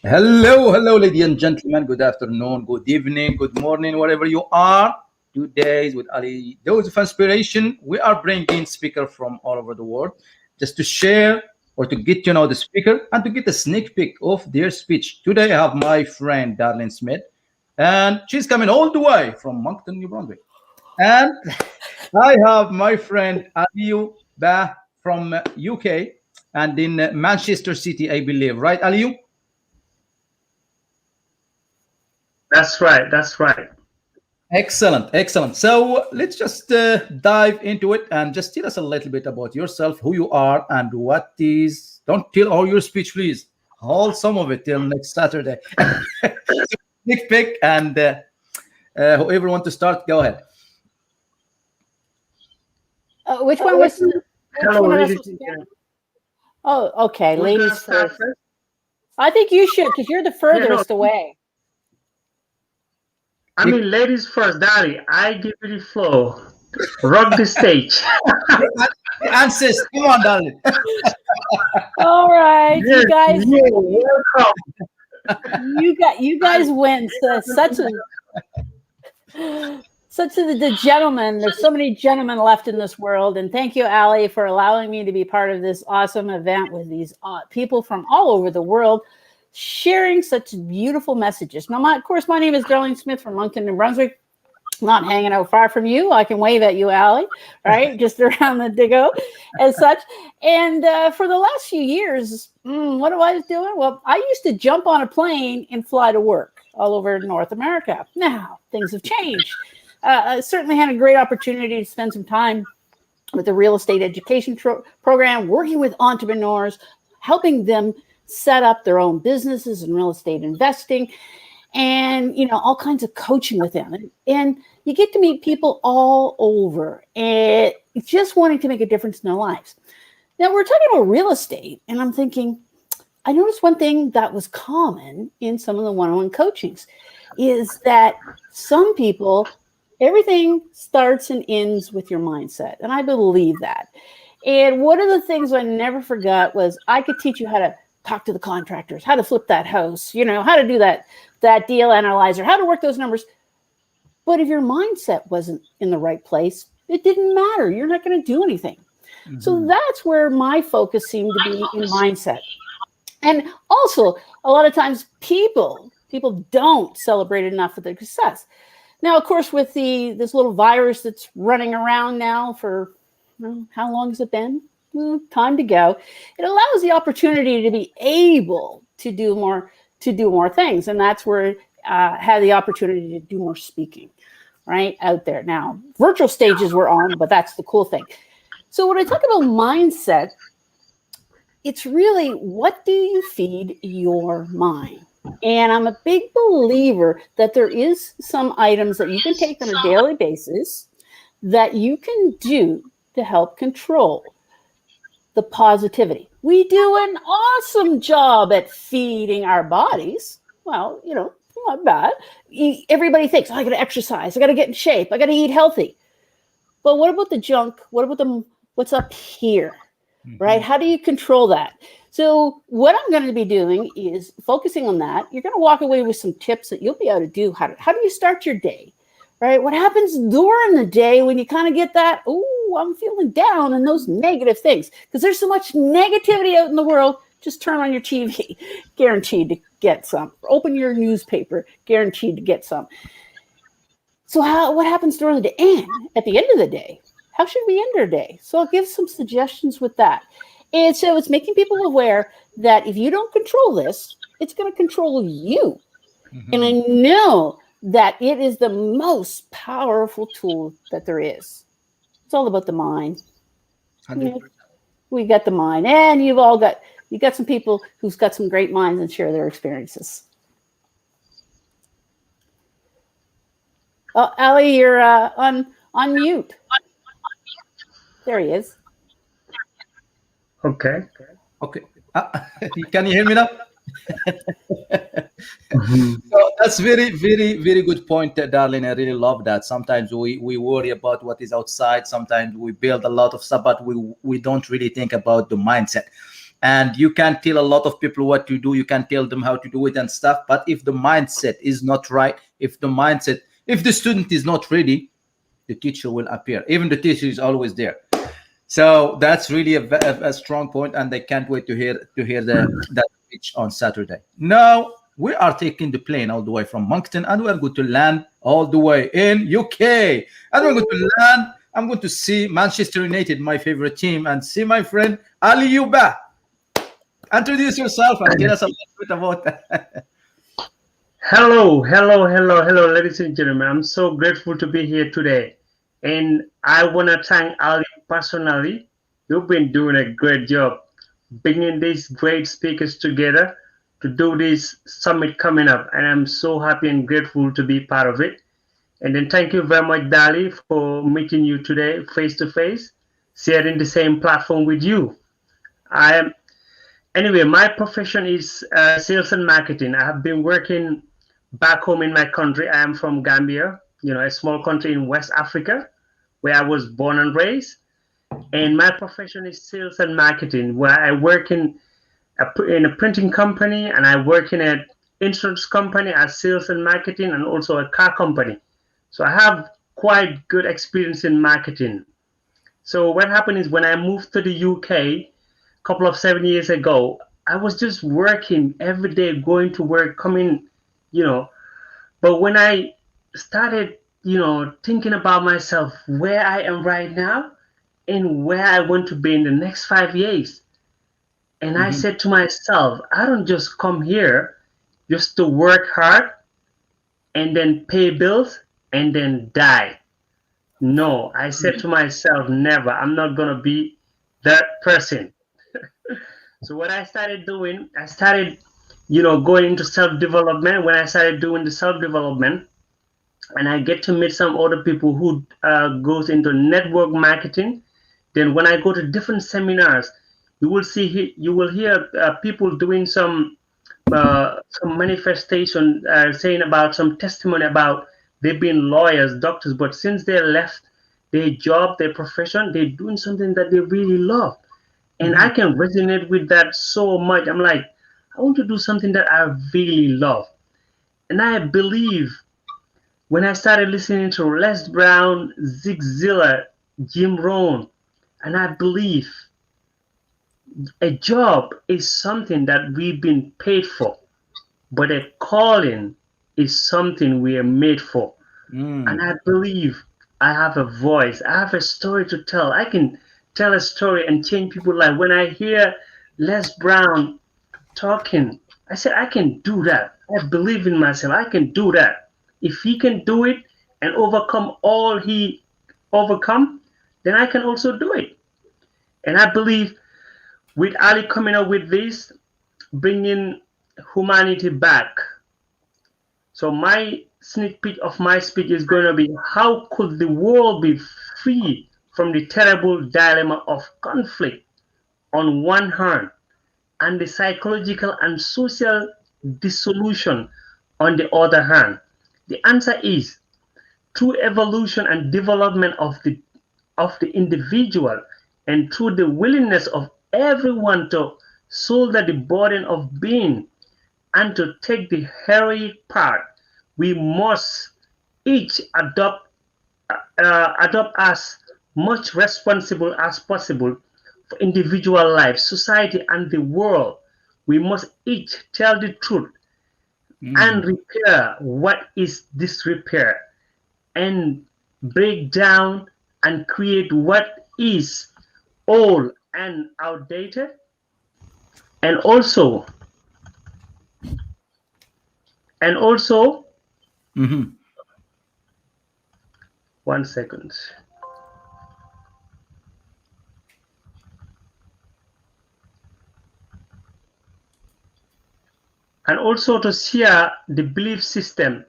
Hello, hello, ladies and gentlemen. Good afternoon, good evening, good morning, wherever you are. Today, with Ali Dose of Inspiration, we are bringing speakers from all over the world just to share or to get to know the speaker and to get a sneak peek of their speech. Today, I have my friend Darlene Smith, and she's coming all the way from Moncton, New Brunswick. And I have my friend Aliu Bah from UK and in Manchester City, I believe. Right, Aliu? That's right. That's right. Excellent, excellent. So let's just dive into it and just tell us a little bit about yourself, who you are, and what is. Don't tell all your speech, please. Hold some of it till next Saturday. Nick pick and whoever want to start, go ahead. Which one was? Which Hello, one of us ladies was and down? gentlemen. Oh, okay, Who's gonna ladies start first. first? I think you should because you're the furthest away. I mean, ladies first, Daddy. I give you the floor. Rock the stage. The answers, come on, darling. All right, Yes, you guys, you welcome. you guys win. So, such a the gentlemen. There's so many gentlemen left in this world, and thank you, Ali, for allowing me to be part of this awesome event with these people from all over the world, sharing such beautiful messages. Now, of course, my name is Darlene Smith from Moncton, New Brunswick. Not hanging out far from you. I can wave at you, Ali, right? Just around the Digo as such. And for the last few years, what I was doing? Well, I used to jump on a plane and fly to work all over North America. Now, things have changed. I certainly had a great opportunity to spend some time with the real estate education program, working with entrepreneurs, helping them set up their own businesses in real estate investing, and all kinds of coaching with them, and you get to meet people all over and just wanting to make a difference in their lives. Now we're talking about real estate, and I'm thinking, I noticed one thing that was common in some of the one-on-one coachings is that some people, everything starts and ends with your mindset, and I believe that. And one of the things I never forgot was I could teach you how to talk to the contractors, how to flip that house, how to do that deal analyzer, how to work those numbers. But if your mindset wasn't in the right place, it didn't matter. You're not going to do anything. Mm-hmm. So that's where my focus seemed to be in mindset. And also, a lot of times people don't celebrate enough for their success. Now, of course, with this little virus that's running around now for, how long has it been? Time to go. It allows the opportunity to be able to do more things, and that's where I had the opportunity to do more speaking, right out there. Now, virtual stages were on, but that's the cool thing. So when I talk about mindset, it's really, what do you feed your mind? And I'm a big believer that there is some items that you can take on a daily basis that you can do to help control the positivity. We do an awesome job at feeding our bodies. Well, not bad. Everybody thinks, I got to exercise, I got to get in shape, I got to eat healthy. But what about the junk? What about what's up here, right? How do you control that? So what I'm going to be doing is focusing on that. You're going to walk away with some tips that you'll be able to do. How do you start your day? Right? What happens during the day when you kind of get that, I'm feeling down, and those negative things? Because there's so much negativity out in the world. Just turn on your TV, guaranteed to get some. Open your newspaper, guaranteed to get some. So what happens during the day? And at the end of the day, how should we end our day? So I'll give some suggestions with that. And so it's making people aware that if you don't control this, it's going to control you. Mm-hmm. And I know that it is the most powerful tool that there is. It's all about the mind. We got the mind, and you got some people who's got some great minds and share their experiences. Oh, Ali, you're on mute. There he is. Okay. Can you hear me now? So that's very, very, very good point, darling. I really love that. Sometimes we worry about what is outside. Sometimes we build a lot of stuff, but we don't really think about the mindset. and you can tell a lot of people what to do, you can tell them how to do it and stuff, but if the mindset is not right, if the student is not ready, the teacher will appear. Even the teacher is always there. So that's really a strong point, and I can't wait to hear that speech on Saturday. Now we are taking the plane all the way from Moncton, and we're going to land all the way in UK. And we're going to land. I'm going to see Manchester United, my favorite team, and see my friend Ali Yuba. Introduce yourself and tell us a little bit about that. Hello, ladies and gentlemen. I'm so grateful to be here today. And I want to thank Ali personally. You've been doing a great job bringing these great speakers together to do this summit coming up. And I'm so happy and grateful to be part of it. And then thank you very much, Dali, for meeting you today face to face, sharing the same platform with you. Anyway, my profession is sales and marketing. I have been working back home in my country. I am from Gambia, a small country in West Africa, where I was born and raised. And my profession is sales and marketing, where I work in a printing company, and I work in an insurance company as sales and marketing, and also a car company. So I have quite good experience in marketing. So what happened is when I moved to the UK a couple of 7 years ago, I was just working every day, going to work, coming, But when I started, thinking about myself, where I am right now and where I want to be in the next 5 years. And I said to myself, I don't just come here just to work hard and then pay bills and then die. No, I said to myself, never. I'm not going to be that person. So what I started doing, I started, going into self-development. When I started doing the self-development, and I get to meet some other people who goes into network marketing. Then when I go to different seminars, you will hear people doing some manifestation, saying about some testimony about they've been lawyers, doctors, but since they left their job, their profession, they're doing something that they really love. And I can resonate with that so much. I'm like, I want to do something that I really love. And I believe when I started listening to Les Brown, Zig Ziglar, Jim Rohn, and I believe a job is something that we've been paid for, but a calling is something we are made for. And I believe I have a voice. I have a story to tell. I can tell a story and change people's life. When I hear Les Brown talking, I said, I can do that. I believe in myself. I can do that. If he can do it and overcome all he overcome, then I can also do it. And I believe with Ali coming up with this, bringing humanity back. So my sneak peek of my speech is going to be, how could the world be free from the terrible dilemma of conflict on one hand and the psychological and social dissolution on the other hand? The answer is through evolution and development of the individual, and through the willingness of everyone to shoulder the burden of being and to take the heroic part, we must each adopt as much responsible as possible for individual life, society, and the world. We must each tell the truth and repair what is disrepair, and break down and create what is old and outdated. And also one second. And also to share the belief system,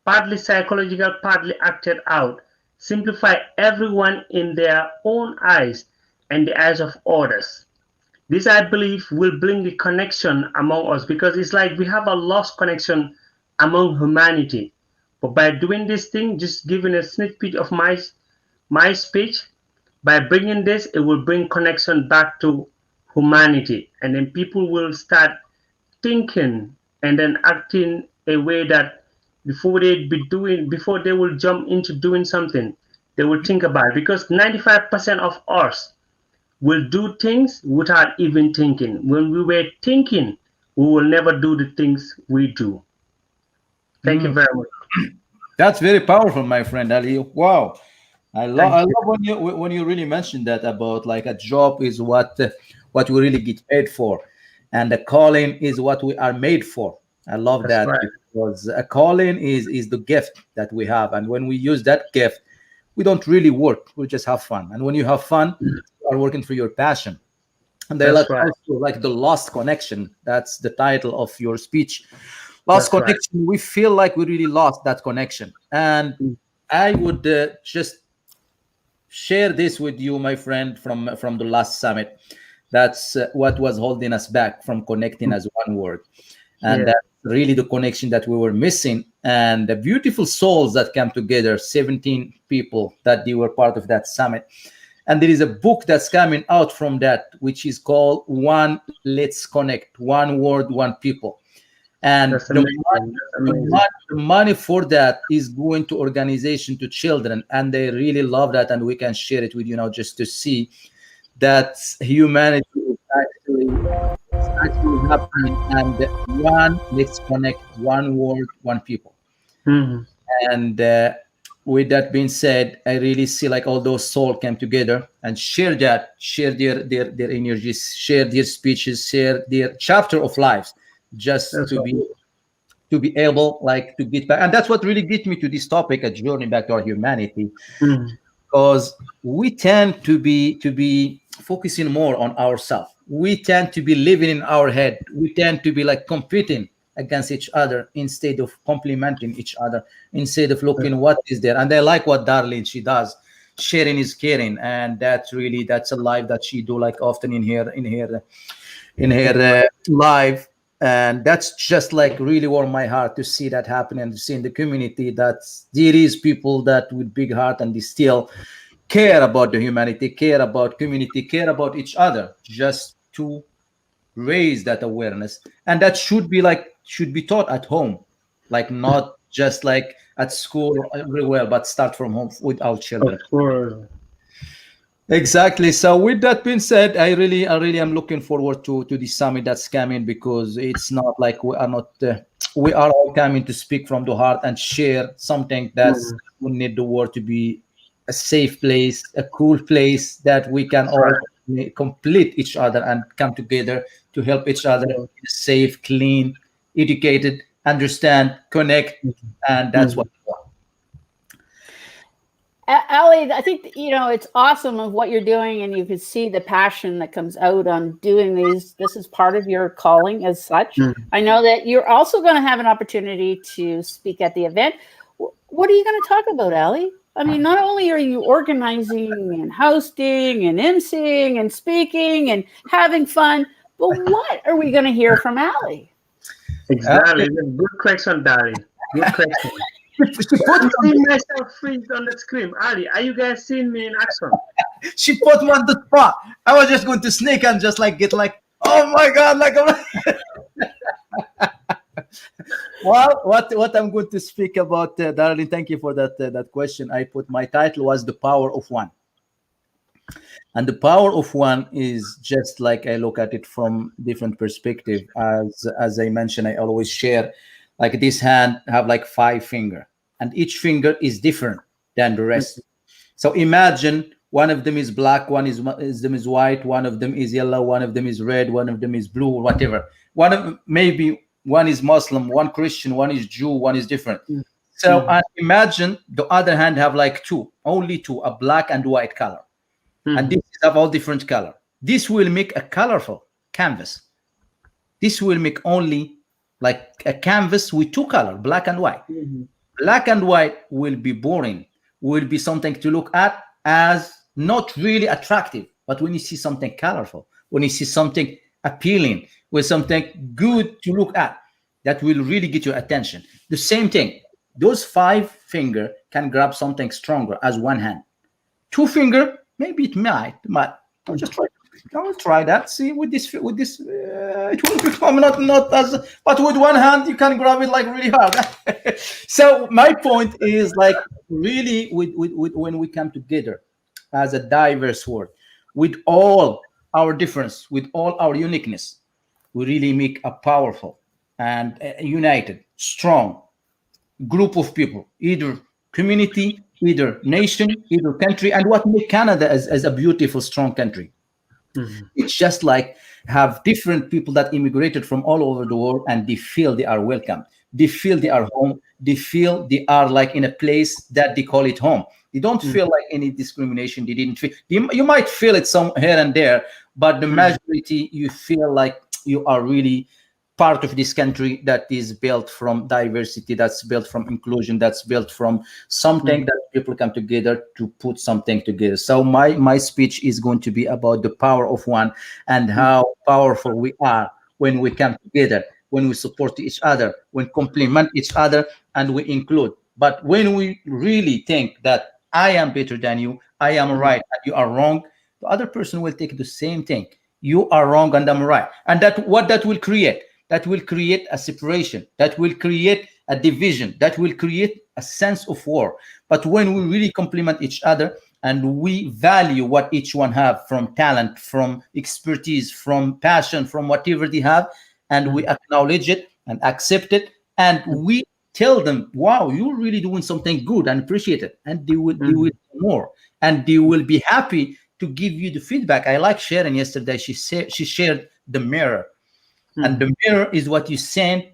partly psychological, partly acted out, simplify everyone in their own eyes and the eyes of others. This, I believe, will bring the connection among us, because it's like we have a lost connection among humanity. But by doing this thing, just giving a sneak peek of my speech, by bringing this, it will bring connection back to humanity, and then people will start thinking and then acting a way that before they will jump into doing something, they will think about it. Because 95% of us will do things without even thinking. When we were thinking, we will never do the things we do. Thank you very much. That's very powerful, my friend Ali. Wow, I love when you really mentioned that about like a job is what we really get paid for, and the calling is what we are made for. I love That's that right. because a calling is the gift that we have, and when we use that gift, we don't really work. We just have fun, and when you have fun, you are working for your passion. And they like That's right. also like the lost connection. That's the title of your speech. Lost That's right. connection. We feel like we really lost that connection. And I would just share this with you, my friend, from the last summit. That's what was holding us back from connecting as one word, and Yeah. that's really the connection that we were missing. And the beautiful souls that came together, 17 people that they were part of that summit. And there is a book that's coming out from that, which is called One Let's Connect, One Word, One People. And That's amazing. That's amazing. the money for that is going to organization, to children, and they really love that. And we can share it with you now just to see that humanity is actually happening. And one, let's connect, one word, one people. Mhm. And with that being said, I really see like all those souls came together and share their energies, share their speeches, share their chapter of lives, just That's to right. be able like to get back. And that's what really gets me to this topic, a journey back to our humanity, Mhm. because we tend to be focusing more on ourselves. We tend to be living in our head. We tend to be like competing against each other instead of complementing each other, instead of looking what is there. And I like what Darlene, she does. Sharing is caring, and that's a life that she do like often in her live. And that's just like really warm my heart to see that happen, and to see in the community that there is people that with big heart, and they still care about the humanity, care about community, care about each other, just to raise that awareness. And that should be taught at home, like not just like at school or everywhere, but start from home with our children. Of course. Exactly. So with that being said, I really am looking forward to the summit that's coming, because it's not like we are all coming to speak from the heart and share something that's Mhm. we need the world to be a safe place, a cool place that we can That's all right. complete each other and come together to help each other Yeah. safe, clean, educated, understand, connect, and that's what Mhm. we want. Ali, I think it's awesome of what you're doing, and you can see the passion that comes out on doing these. This is part of your calling as such. Mhm. I know that you're also going to have an opportunity to speak at the event. What are you going to talk about, Ali? I mean, not only are you organizing and hosting and emceeing and speaking and having fun, but what are we going to hear from Ali? Exactly. Good question, Dari. Good question. I'm seeing myself freeze on the screen. Ali, are you guys seeing me in action? She put me on the spot. I was just going to sneak and just like get like, oh my god, like. Well, what I'm going to speak about, darling. Thank you for that question. I put my title was The Power of One, and the power of one is just like I look at it from different perspective. As I mentioned, I always share like this hand have like 5 fingers, and each finger is different than the rest. So imagine one of them is black, one is them is white, one of them is yellow, one of them is red, one of them is blue, whatever. Maybe one is Muslim, one Christian, one is Jew, one is different. So and imagine the other hand have like only two, a black and white color, and this have all different color. This will make a colorful canvas. This will make only like a canvas with 2 color, black and white. Black and white will be boring, will be something to look at as not really attractive. But when you see something colorful, when you see something appealing, with something good to look at, that will really get your attention. The same thing, those 5 fingers can grab something stronger as one hand. 2 finger, maybe it might, but just try I will try that. See, with this, it will become not as, but with one hand you can grab it like really hard. So my point is like really with when we come together as a diverse world, with all our difference, with all our uniqueness, we really make a powerful and united, strong group of people, either community, either nation, either country, and what make Canada as a beautiful, strong country. It's just like have different people that immigrated from all over the world, and they feel they are welcome. They feel they are home. They feel they are like in a place that they call it home. They don't feel like any discrimination. They didn't feel. You might feel it some here and there, but the majority you feel like you are really part of this country that is built from diversity, that's built from inclusion, that's built from something that people come together to put something together. So my speech is going to be about the power of one and how powerful we are when we come together, when we support each other, when complement each other, and we include. But when we really think that I am better than you, I am right and you are wrong, the other person will take the same thing. You are wrong and I'm right. And that what that will create? That will create a separation, that will create a division, that will create a sense of war. But when we really complement each other and we value what each one have from talent, from expertise, from passion, from whatever they have, and we acknowledge it and accept it, and we tell them, wow, you're really doing something good and appreciate it, and they will do more, and they will be happy to give you the feedback. I like Sharon yesterday. She shared the mirror. And the mirror is what you send,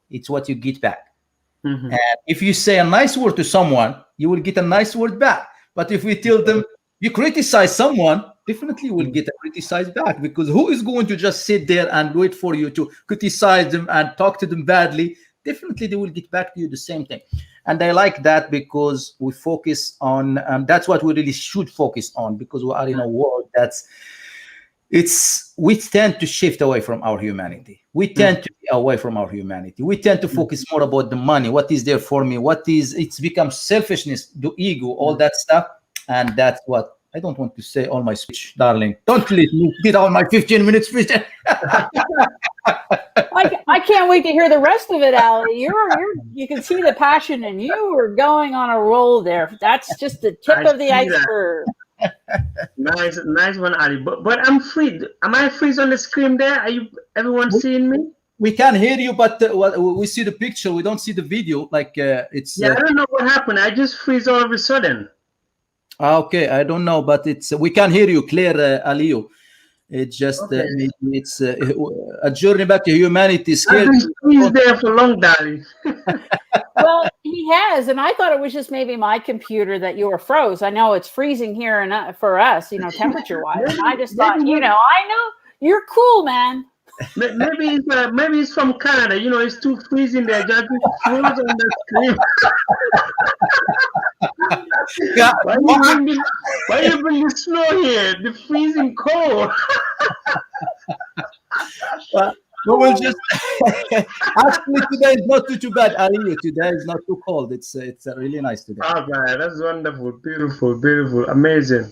it's what you get back. And if you say a nice word to someone, you will get a nice word back. But if we tell them you criticize someone, definitely you will get a criticize back, because who is going to just sit there and wait for you to criticize them and talk to them badly? Definitely they will get back to you the same thing. And I like that because we focus on, that's what we really should focus on, because we are in a world that's, we tend to shift away from our humanity. We tend to be away from our humanity. We tend to focus more about the money. What is there for me? It's become selfishness, the ego, all that stuff. And that's what I don't want to say all my speech, darling. Don't let me get all my 15 minutes speech. I can't wait to hear the rest of it, Ali. You can see the passion in you. Are going on a roll there. That's just the tip of the iceberg. Nice one, Ali. But I'm free. Am I freeze on the screen there? Are everyone seeing me? We can hear you, but we see the picture. We don't see the video. Like it's. Yeah, I don't know what happened. I just freeze all of a sudden. Okay, I don't know, but we can hear you clear, Aliyu. It's just it's a journey back to humanity. He's there for long, darling. Well, he has, and I thought it was just maybe my computer that you were froze. I know it's freezing here and for us, temperature-wise. And I just thought, I know you're cool, man. Maybe it's from Canada. It's too freezing there. Just froze on the screen. Why you bring the snow here? The freezing cold. We will just actually today is not too bad, Ali. Today is not too cold. It's really nice today. Oh man, that's wonderful, beautiful, amazing.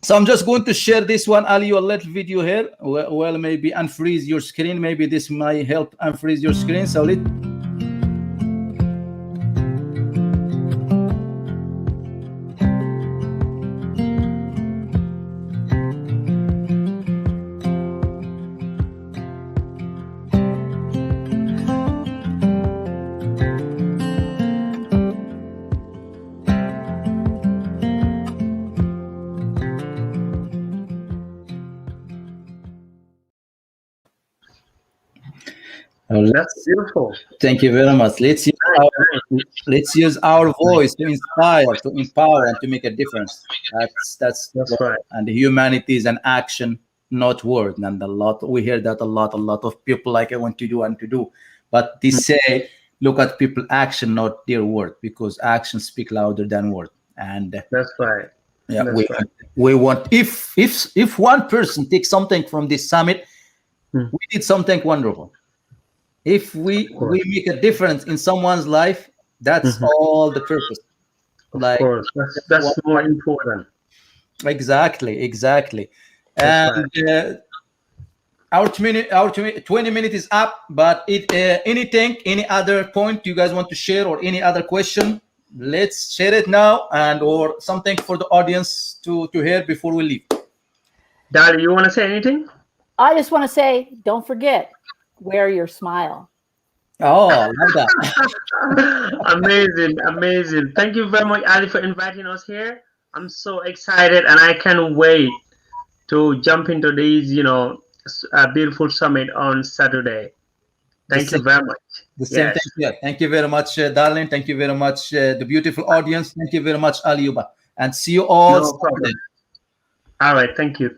So I'm just going to share this one, Ali, a little video here. Well, maybe unfreeze your screen. Maybe this might help unfreeze your screen. So let. That's beautiful. Thank you very much. Let's use our voice to inspire, to empower, and to make a difference. That's right. And humanity is an action, not word. And we hear that a lot of people like I want to do and to do, but they say, look at people action, not their word, because actions speak louder than word. And that's right. Yeah, we want if one person takes something from this summit, we did something wonderful. If we make a difference in someone's life, that's all the purpose. Of course, that's more important. Exactly. That's And our 20 minutes is up. But anything, any other point you guys want to share, or any other question, let's share it now, and or something for the audience to hear before we leave. Dali, you want to say anything? I just want to say, don't forget, wear your smile. Oh, I love that. Amazing. Thank you very much, Ali, for inviting us here. I'm so excited, and I can't wait to jump into these, beautiful summit on Saturday. Thank you very much. The same. Yes. Thank you. Thank you very much, darling. Thank you very much, the beautiful audience. Thank you very much, Aliuba. And see you all. No problem. All right. Thank you.